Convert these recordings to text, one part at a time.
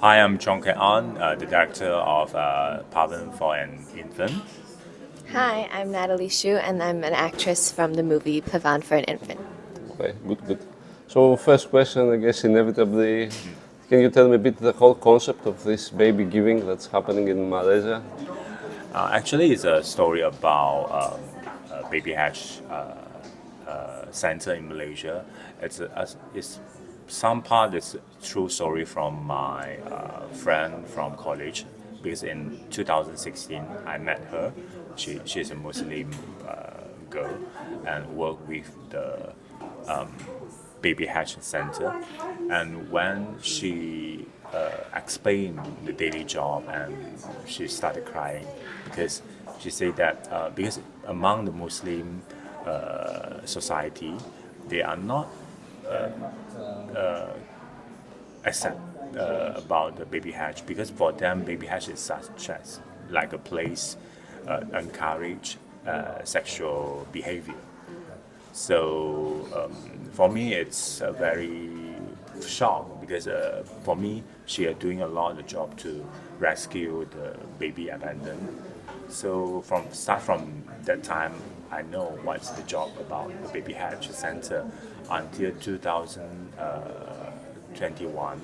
Hi, I'm Chong Keat Aun, the director of Pavane for an Infant. Hi, I'm Natalie Hsu, and I'm an actress from the movie Pavane for an Infant. Okay, good, good. So first question, I guess inevitably, can you tell me a bit the whole concept of this baby giving that's happening in Malaysia? Actually, it's a story about a baby hatch center in Malaysia. It's some part is true story from my friend from college because in 2016 I met her. She's a Muslim girl and worked with the baby hatch center, and when she explained the daily job, and she started crying because she said that because among the Muslim society, they are not accept about the baby hatch because for them baby hatch is such as like a place encourage sexual behavior. So for me, it's a very shock because for me, she is doing a lot of the job to rescue the baby abandoned. So from that time, I know what's the job about the baby hatch center until 2021,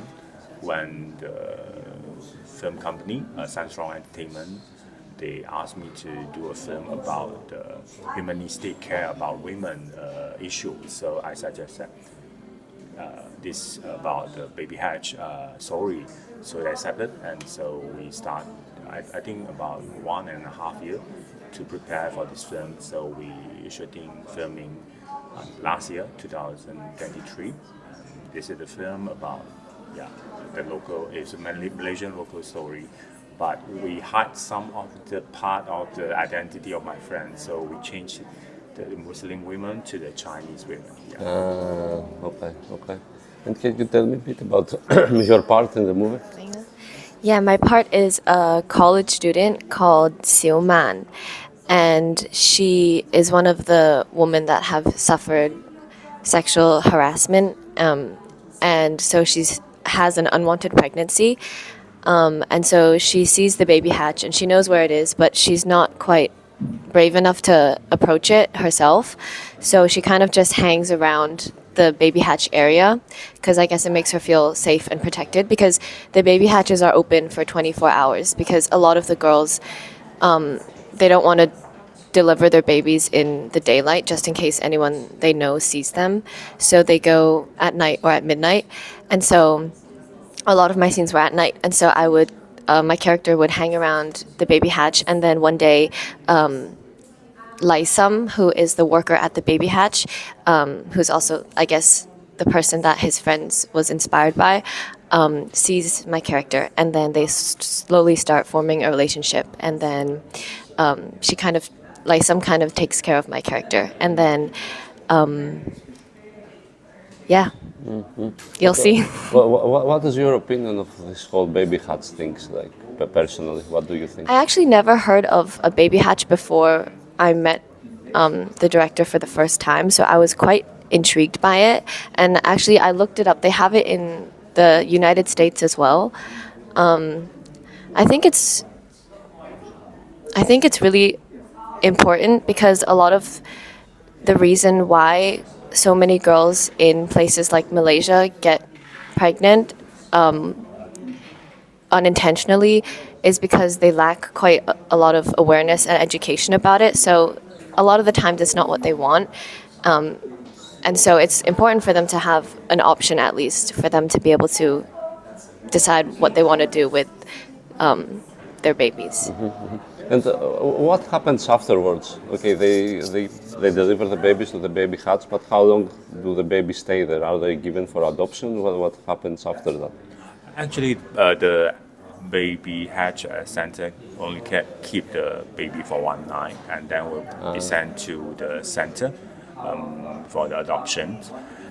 when the film company Sunstrong Entertainment, they asked me to do a film about humanistic care about women issues. So I suggested this about the baby hatch story. So they accepted, and so we start. I think about 1.5 years to prepare for this film. So we shooting filming last year, 2023. This is the film about yeah the local. It's a Malaysian local story, but we hide some of the part of the identity of my friend. So we changed the Muslim women to the Chinese women. Yeah. Okay, okay. And can you tell me a bit about your part in the movie? Yeah, my part is a college student called Xiu Man, and she is one of the women that have suffered sexual harassment, and so she's has an unwanted pregnancy, and so she sees the baby hatch and she knows where it is, but she's not quite brave enough to approach it herself. So she kind of just hangs around the baby hatch area because I guess it makes her feel safe and protected because the baby hatches are open for 24 hours because a lot of the girls, they don't want to deliver their babies in the daylight just in case anyone they know sees them. So they go at night or at midnight. And so a lot of my scenes were at night. And so my character would hang around the baby hatch. And then one day, Lysum, who is the worker at the baby hatch, who's also, I guess, the person that his friends was inspired by, sees my character, and then they slowly start forming a relationship. And then she kind of, Lysum kind of takes care of my character, and then yeah, you'll Okay. see. What is your opinion of this whole baby hats things? Like personally, what do you think? I actually never heard of a baby hatch before I met the director for the first time, so I was quite intrigued by it. And actually, I looked it up. They have it in the United States as well. I think it's I think it's really important because a lot of the reason why so many girls in places like Malaysia get pregnant unintentionally is because they lack quite a lot of awareness and education about it. So a lot of the times it's not what they want. And so it's important for them to have an option at least for them to be able to decide what they want to do with their babies. And what happens afterwards? Okay, they deliver the babies to the baby huts, but how long do the babies stay there? Are they given for adoption? What happens after that? Actually, the baby hatch center only keep the baby for one night, and then will be sent to the center for the adoption.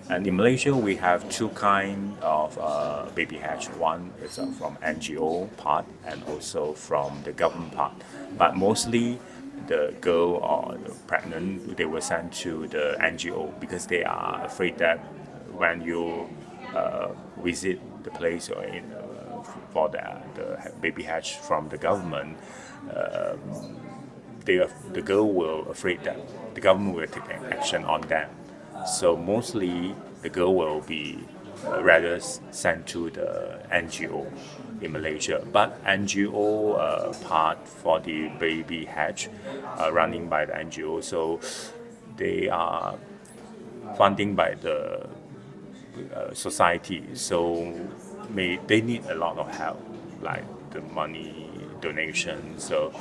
And in Malaysia, we have two kind of baby hatch. One is from NGO part, and also from the government part. But mostly, the girl or the pregnant, they were sent to the NGO because they are afraid that when you visit the place or for the baby hatch from the government, the girl will afraid that the government will take action on them. So mostly the girl will be rather sent to the NGO in Malaysia. But NGO part for the baby hatch running by the NGO, so they are funding by the society. So they need a lot of help, like the money donation. So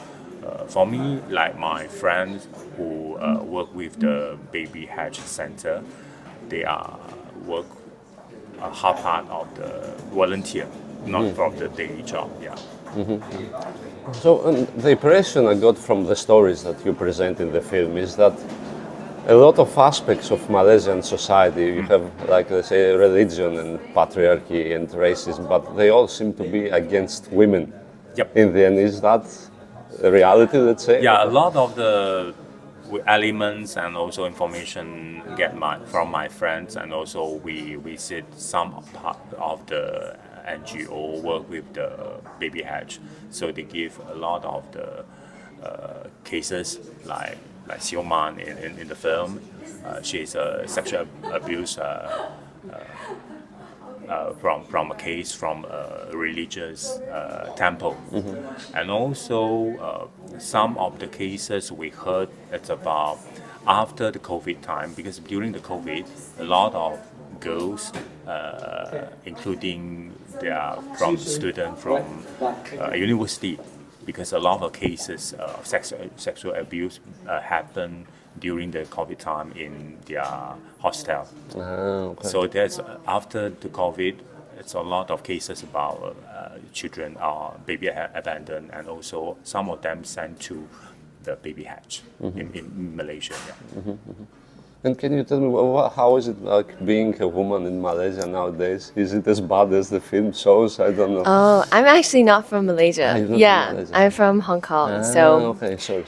for me, like my friends who work with the baby hatch center, they are work a half part of the volunteer, not from the daily job. Yeah. So the impression I got from the stories that you present in the film is that a lot of aspects of Malaysian society, you have, like, let's say, religion and patriarchy and racism, but they all seem to be against women. Yep. In the end, is that a reality, let's say? Yeah, a lot of the elements and also information from my friends, and also we visit some part of the NGO work with the baby hatch. So they give a lot of the cases like Xiu Man in the film. She's a sexual abuse from a case from a religious temple. And also some of the cases we heard, it's about after the COVID time, because during the COVID, a lot of girls, including they are from students from university, because a lot of cases of sexual abuse happen during the COVID time in their hostel. Okay. So there's after the COVID, it's a lot of cases about children are baby abandoned, and also some of them sent to the baby hatch in Malaysia. Yeah. And can you tell me how is it like being a woman in Malaysia nowadays? Is it as bad as the film shows? I don't know. Oh, I'm actually not from Malaysia. You're not Yeah, from Malaysia. I'm from Hong Kong. So, okay, sorry.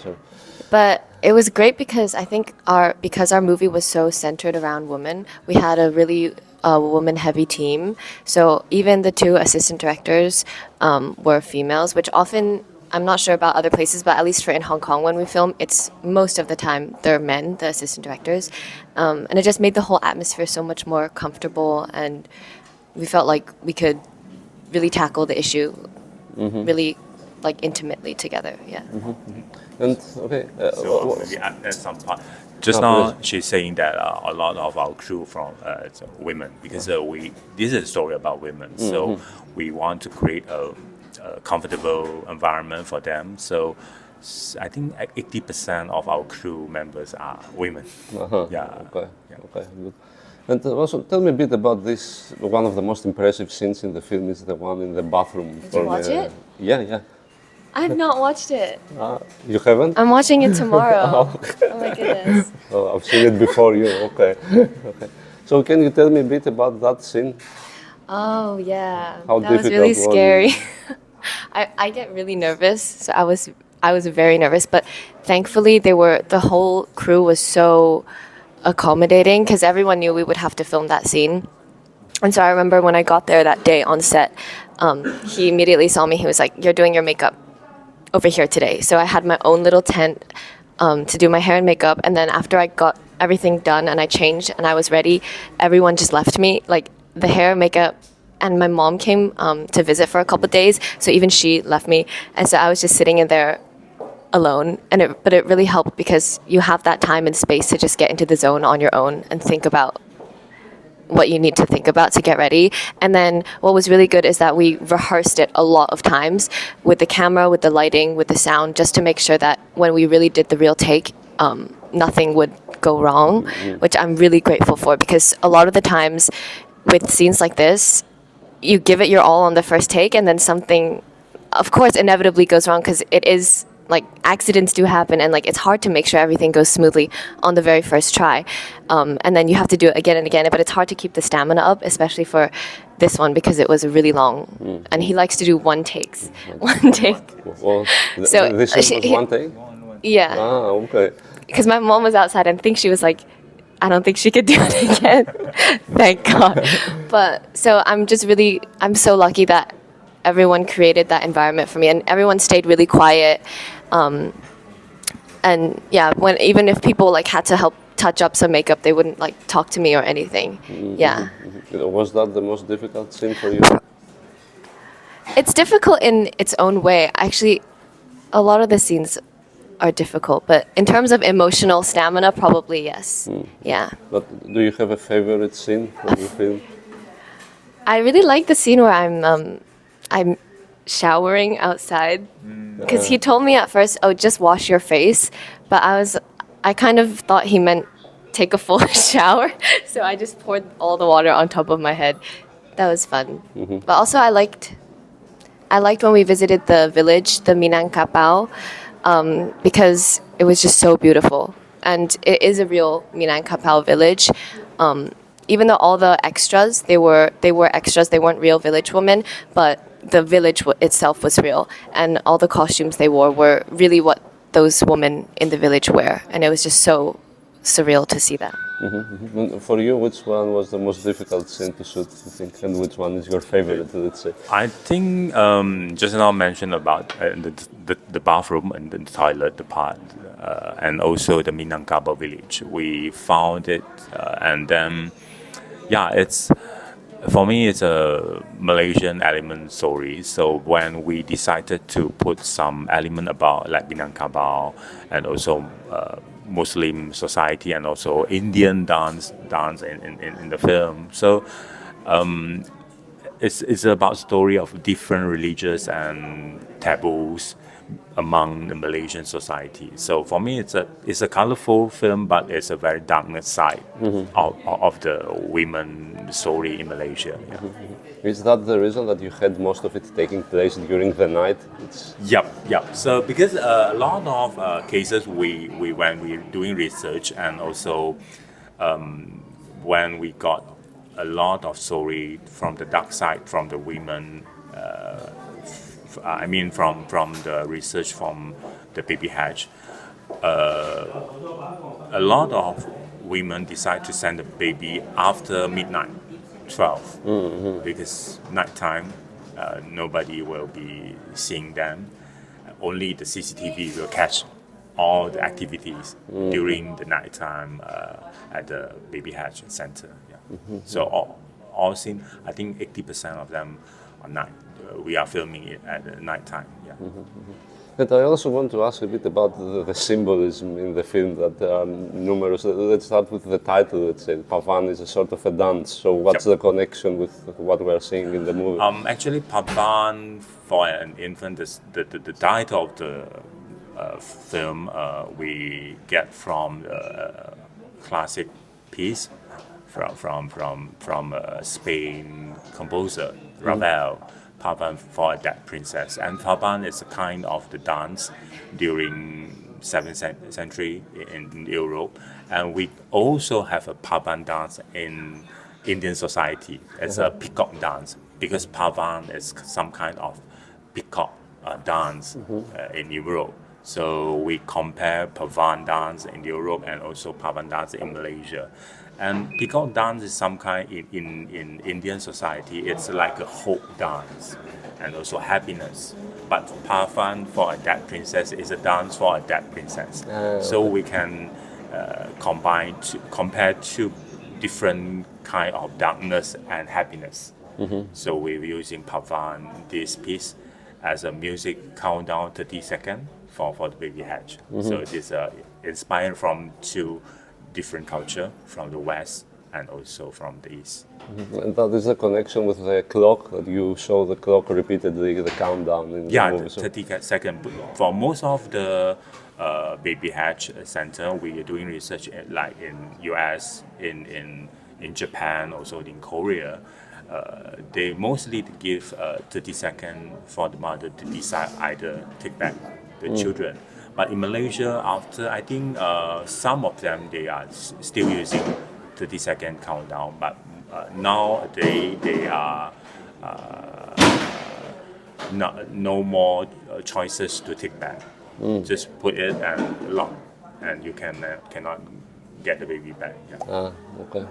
but it was great because I think because our movie was so centered around women, we had a really woman-heavy team. So even the two assistant directors were females, which often, I'm not sure about other places, but at least for in Hong Kong when we film, it's most of the time they're men, the assistant directors. And it just made the whole atmosphere so much more comfortable, and we felt like we could really tackle the issue really like intimately together. Yeah. And okay, So maybe add some part. Just now, she's saying that a lot of our crew from women, because this is a story about women. So we want to create a comfortable environment for them. So I think 80% of our crew members are women. Yeah. Okay, good. And also, tell me a bit about this. One of the most impressive scenes in the film is the one in the bathroom. Did you watch it? Yeah. I've not watched it. You haven't? I'm watching it tomorrow. Oh my goodness. Oh, I've seen it before you. Okay. So can you tell me a bit about that scene? Oh yeah, How that was difficult really was it? scary. I get really nervous, so I was very nervous. But thankfully, the whole crew was so accommodating because everyone knew we would have to film that scene. And so I remember when I got there that day on set, he immediately saw me. He was like, "You're doing your makeup over here today." So I had my own little tent to do my hair and makeup. And then after I got everything done and I changed and I was ready, everyone just left me. Like the hair, makeup, and my mom came to visit for a couple of days. So even she left me. And so I was just sitting in there alone. But it really helped because you have that time and space to just get into the zone on your own and think about what you need to think about to get ready. And then what was really good is that we rehearsed it a lot of times with the camera, with the lighting, with the sound, just to make sure that when we really did the real take, nothing would go wrong, which I'm really grateful for, because a lot of the times with scenes like this, you give it your all on the first take and then something, of course, inevitably goes wrong because it is like accidents do happen, and like it's hard to make sure everything goes smoothly on the very first try, and then you have to do it again and again. But it's hard to keep the stamina up, especially for this one because it was really long, and he likes to do one take. Well, So this was one take? Yeah, Okay. because my mom was outside and I think she was like, I don't think she could do it again. Thank God. But so I'm so lucky that everyone created that environment for me, and everyone stayed really quiet. And yeah, when even if people like had to help touch up some makeup, they wouldn't like talk to me or anything. Yeah. Was that the most difficult scene for you? It's difficult in its own way. Actually, a lot of the scenes are difficult, but in terms of emotional stamina, probably yes. Yeah. But do you have a favorite scene from the film? I really like the scene where I'm showering outside because he told me at first, "Oh, just wash your face," but I kind of thought he meant take a full shower, so I just poured all the water on top of my head. That was fun. But also, I liked when we visited the village, the Minangkabau, because it was just so beautiful, and it is a real Minangkabau village. Even though all the extras they were extras, they weren't real village women, but the village itself was real, and all the costumes they wore were really what those women in the village wear, and it was just so surreal to see that. And for you, which one was the most difficult scene to shoot, you think, and which one is your favorite, let's say? I think just now mentioned about the bathroom and the toilet, the part, and also the Minangkabau village. We found it, and then yeah, it's for me it's a Malaysian element story. So when we decided to put some element about like Minangkabau and also Muslim society and also Indian dance in the film. So it's about story of different religions and taboos among the Malaysian society. So for me, it's a colorful film, but it's a very darkness side of the women story in Malaysia. Yeah. Is that the reason that you had most of it taking place during the night? Yep. So because a lot of cases when we doing research and also when we got a lot of story from the dark side from the women. From the research from the baby hatch, a lot of women decide to send the baby after midnight, 12, because nighttime, nobody will be seeing them. Only the CCTV will catch all the activities during the nighttime at the baby hatch center. Yeah. So all scene, I think 80% of them are night. We are filming it at the night time. Yeah. And I also want to ask a bit about the symbolism in the film, that there are numerous. Let's start with the title. Let's say Pavane is a sort of a dance. So what's the connection with what we're seeing in the movie? Actually, Pavane for an infant is the title of the film we get from the classic piece from Spain composer Ravel. Pavane for a Dead Princess. And Pavane is a kind of the dance during 7th century in Europe. And we also have a Pavane dance in Indian society. It's a peacock dance because Pavane is some kind of peacock dance in Europe. So we compare Pavane dance in Europe and also Pavane dance in Malaysia. And peacock dance is some kind in Indian society. It's like a hope dance and also happiness. But Pavane for a Dead Princess is a dance for a dead princess. So we can compare two different kind of darkness and happiness. So we're using Pavane, this piece, as a music countdown 30 seconds for the baby hatch. So it is inspired from two different culture from the West and also from the East. And that is a connection with the clock, that you show the clock repeatedly, the countdown in the movie. 30 seconds. For most of the baby hatch center, we are doing research like in US, in Japan, also in Korea. They mostly give 30 seconds for the mother to decide either take back the children. But in Malaysia, after I think some of them they are still using 30-second countdown. But nowadays they are no more choices to take back. Just put it and lock, and you cannot get the baby back. Yeah. Okay.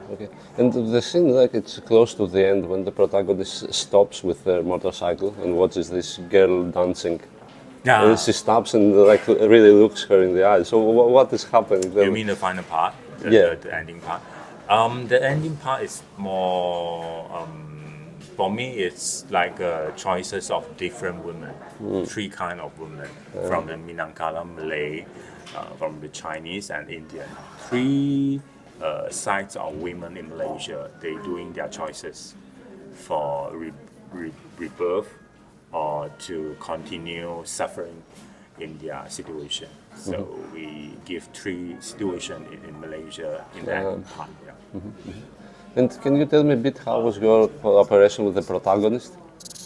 And the scene, like it's close to the end when the protagonist stops with their motorcycle and watches this girl dancing. Yeah. And she stops and like really looks her in the eyes. So what is happening? You mean the final part? The ending part? The ending part is more, for me, it's like choices of different women, three kind of women, from the Minangkabau, Malay, from the Chinese and Indian. Three sides of women in Malaysia, they doing their choices for rebirth or to continue suffering in their situation. So we give three situations in Malaysia in the ending part. Yeah. And can you tell me a bit how was your cooperation with the protagonist?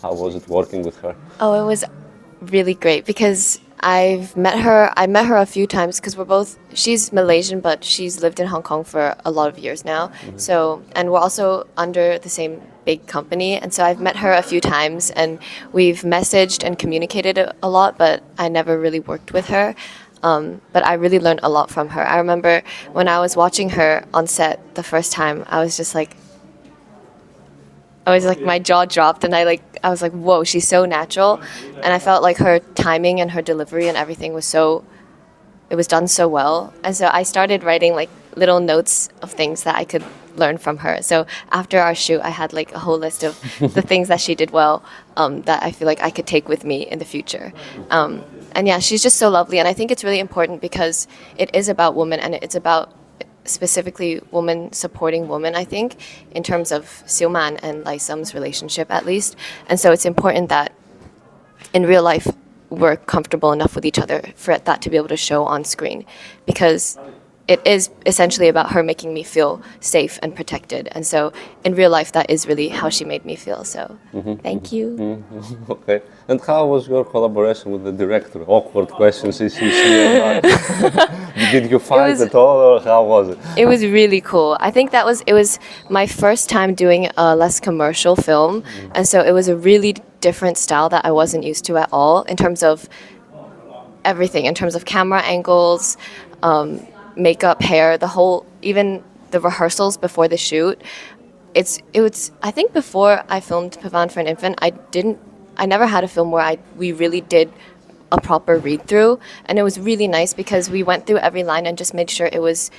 How was it working with her? Oh, it was really great because I met her a few times because she's Malaysian, but she's lived in Hong Kong for a lot of years now. So, and we're also under the same big company. And so I've met her a few times and we've messaged and communicated a lot, but I never really worked with her. But I really learned a lot from her. I remember when I was watching her on set the first time, I was like my jaw dropped and I was like, whoa, she's so natural. And I felt like her timing and her delivery and everything it was done so well. And so I started writing like little notes of things that I could learn from her. So after our shoot, I had like a whole list of the things that she did well that I feel like I could take with me in the future. And yeah, she's just so lovely. And I think it's really important because it is about women and it's about specifically women supporting women, I think, in terms of Siuman and Lai Sum's relationship at least. And so it's important that in real life we're comfortable enough with each other for that to be able to show on screen, because it is essentially about her making me feel safe and protected. And so in real life, that is really how she made me feel. So thank you. Okay. And how was your collaboration with the director? Awkward questions. Did you fight at all, or how was it? It was really cool. I think it was my first time doing a less commercial film. And so it was a really different style that I wasn't used to at all in terms of everything, in terms of camera angles, makeup, hair, even the rehearsals before the shoot. I think before I filmed Pavane for an Infant, I never had a film where we really did a proper read through, and it was really nice because we went through every line and just made sure it was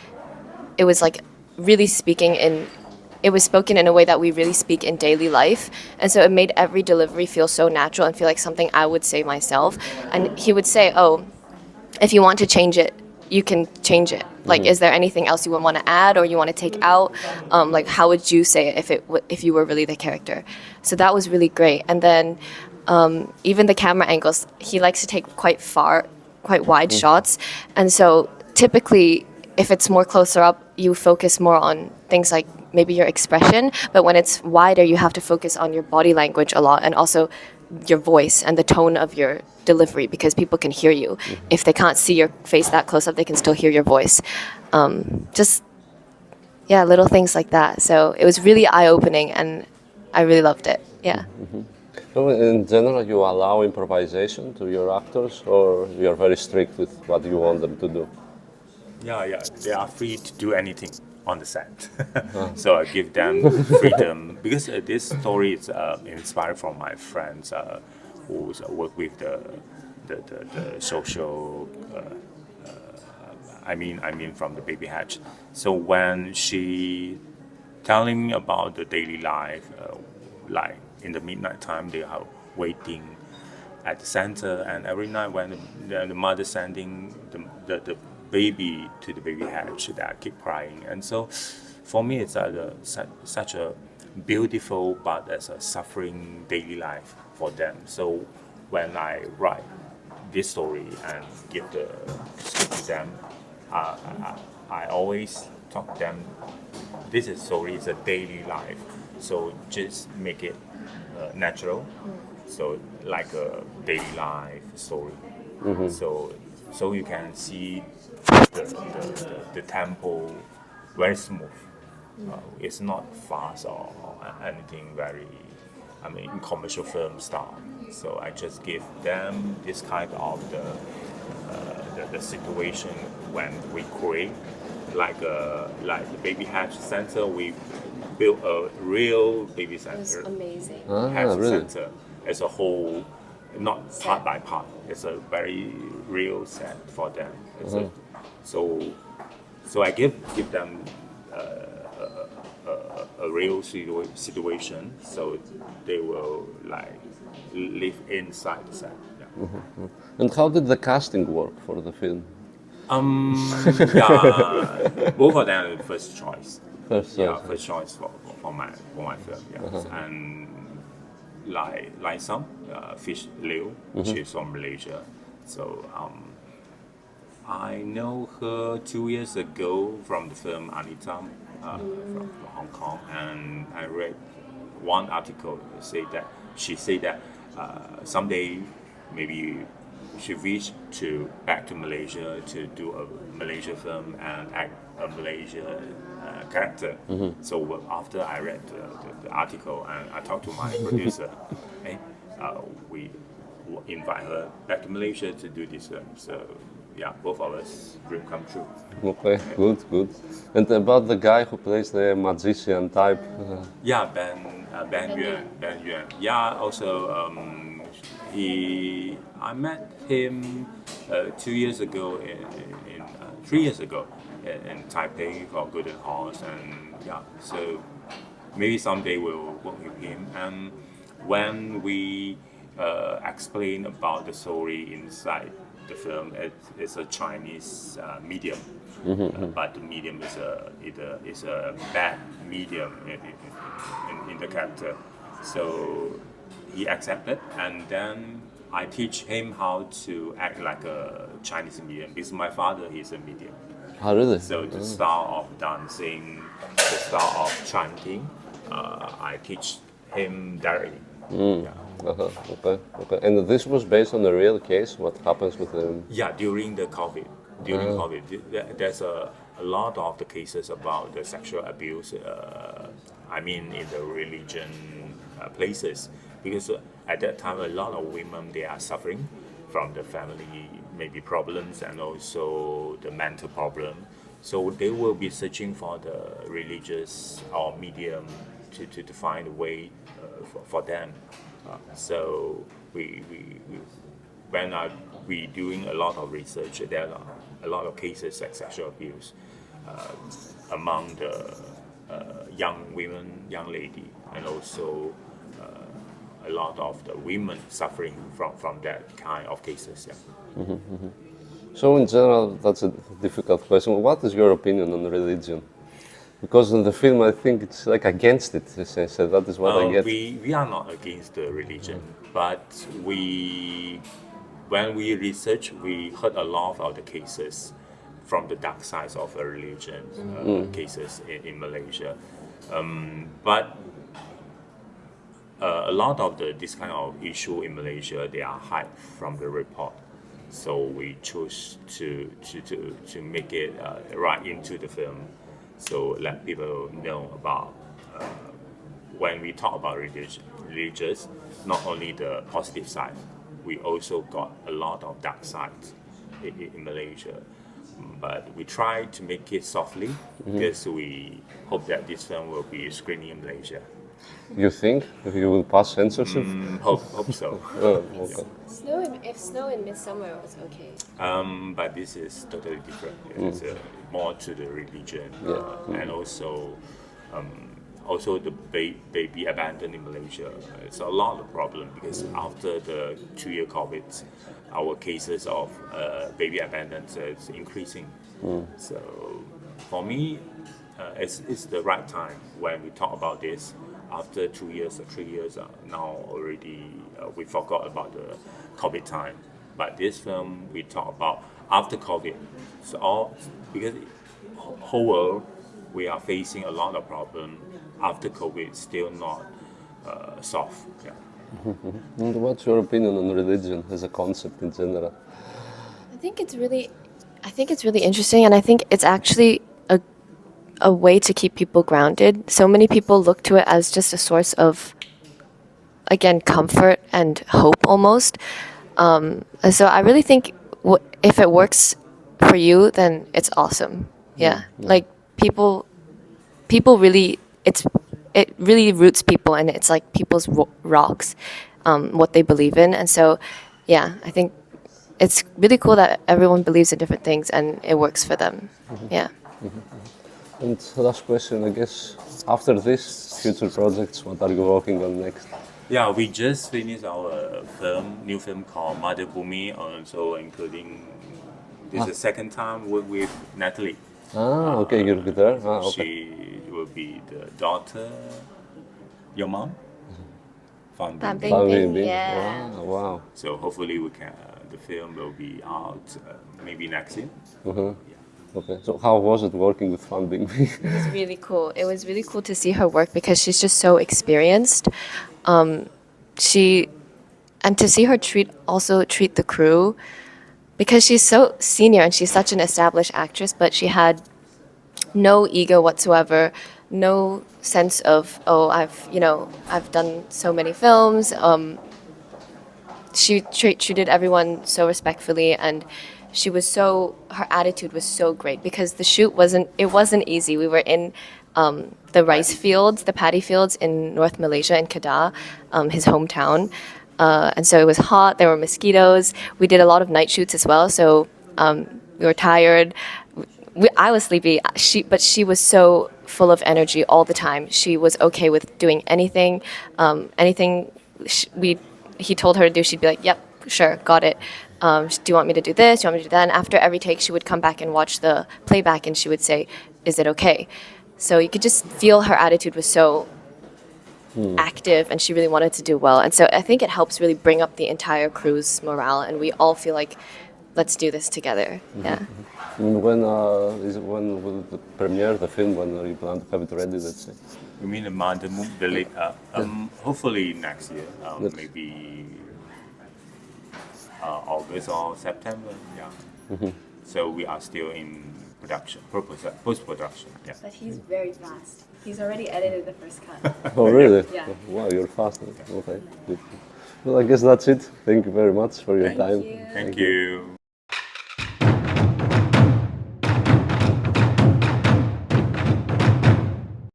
like really it was spoken in a way that we really speak in daily life. And so it made every delivery feel so natural and feel like something I would say myself. And he would say, oh, if you want to change it, you can change it. Like, is there anything else you would want to add or you want to take out? Like, how would you say it if you were really the character? So that was really great. And then even the camera angles, he likes to take quite wide shots. And so typically, if it's more closer up, you focus more on things like maybe your expression. But when it's wider, you have to focus on your body language a lot and also your voice and the tone of your delivery, because people can hear you. If they can't see your face that close up, they can still hear your voice. Little things like that. So it was really eye-opening and I really loved it. Yeah. So in general, you allow improvisation to your actors, or you're very strict with what you want them to do? Yeah, they are free to do anything on the set. So I give them freedom because this story is inspired from my friends who work with the social. I mean from the baby hatch. So when she telling me about the daily life, like in the midnight time, they are waiting at the center, and every night when the mother sending the baby to the baby hatch, that keep crying. And so for me it's such a beautiful but as a suffering daily life for them. So when I write this story and give the script to them, I always talk to them, this story is a daily life, so just make it natural, so like a daily life story. So you can see the tempo very smooth. It's not fast or anything very, commercial film style. So I just give them this kind of the situation when we create like the baby hatch center. We built a real baby It was center, amazing. hatch really? center as a whole, not part by part. It's a very real set for them. It's so I give them a real situation, so they will like live inside the set. Yeah. And how did the casting work for the film? Yeah, both of them are first choice. First Yeah, choice. first choice for my film. Yes. And like some Fish Liu, she's from Malaysia. So I know her 2 years ago from the film Anita from Hong Kong, and I read one article she said that someday maybe she wished to back to Malaysia to do a Malaysia film and act a Malaysia character. So after I read the article and I talked to my producer, hey, we invite her back to Malaysia to do this film. So yeah, both of us dream come true. Okay, good. And about the guy who plays the magician type, Yeah, Ben Yuan. Yeah, also I met him 2 years ago in 3 years ago in Taipei for Golden Horse, and yeah, so maybe someday we'll work with him. And when we explain about the story inside the film, it's a Chinese medium, but the medium is a bad medium in the character. So he accepted, and then I teach him how to act like a Chinese medium because my father is a medium. oh really? So the style of dancing, the style of chanting, I teach him directly. Yeah. Okay. And this was based on a real case. What happens with them? Yeah, during COVID, there's a lot of the cases about the sexual abuse. I mean, in the religion places, because at that time a lot of women they are suffering from the family maybe problems and also the mental problem. So they will be searching for the religious or medium to find a way for them. So when we doing a lot of research, there are a lot of cases of sexual abuse among the young women, young lady, and also a lot of the women suffering from that kind of cases. Yeah. So in general, that's a difficult question. What is your opinion on religion? Because in the film, I think it's like against it. So that is what I get. We are not against the religion, but when we research, we heard a lot of the cases from the dark sides of a religion, cases in Malaysia. But a lot of this kind of issue in Malaysia, they are hide from the report. So we choose to make it right into the film. So let people know about when we talk about religious, not only the positive side, we also got a lot of dark sides in Malaysia. But we try to make it softly because we hope that this film will be screening in Malaysia. You think you will pass censorship? Hope so. Oh, okay. If snow in midsummer was okay. But this is totally different. It's more to the religion, and also the baby abandoned in Malaysia. It's a lot of problem because after the 2-year COVID, our cases of baby abandonment is increasing. So for me, it's the right time when we talk about this. After 2 years or 3 years, now already we forgot about the COVID time. But this film we talk about after COVID. So because whole world we are facing a lot of problem after COVID, still not solved. Yeah. And what's your opinion on religion as a concept in general? I think it's really interesting, and I think it's actually a way to keep people grounded. So many people look to it as just a source of, again, comfort and hope almost. So I really think if it works for you, then it's awesome. Yeah, like people really it really roots people, and it's like people's rocks, what they believe in. And so yeah, I think it's really cool that everyone believes in different things and it works for them. Yeah. And last question, I guess, after this, future projects, what are you working on next? Yeah, we just finished our new film called Mother Bhumi, also including this is the second time with Natalie. Okay, you're there. Okay. She will be the daughter, your mom, Fan Fan Bingbing. Fan Bingbing, Bingbing. yeah. Wow. So hopefully we can. The film will be out maybe next year. Okay, so how was it working with Fan Bingbing? It was really cool. It was really cool to see her work because she's just so experienced. She and to see her treat the crew, because she's so senior and she's such an established actress, but she had no ego whatsoever, no sense of, oh, I've done so many films. She treated everyone so respectfully, and her attitude was so great, because the shoot wasn't easy. We were in the rice fields, the paddy fields in North Malaysia, in Kedah, his hometown. And so it was hot, there were mosquitoes. We did a lot of night shoots as well, so we were tired. I was sleepy, but she was so full of energy all the time. She was okay with doing anything. He told her to do, she'd be like, yep, sure, got it. Do you want me to do this? Do you want me to do that? And after every take, she would come back and watch the playback, and she would say, is it okay? So you could just feel her attitude was so active, and she really wanted to do well. And so I think it helps really bring up the entire crew's morale, and we all feel like, let's do this together. Yeah. And when will the premiere the film? When are you plan to have it ready? Let's say. You mean the Mother Bhumi? Hopefully next year, maybe August or September. Yeah. So we are still in production, post production. Yeah. But he's very fast. He's already edited the first cut. Oh really? Yeah. Wow, you're fast. Okay. Good. Well, I guess that's it. Thank you very much for your time. Thank you.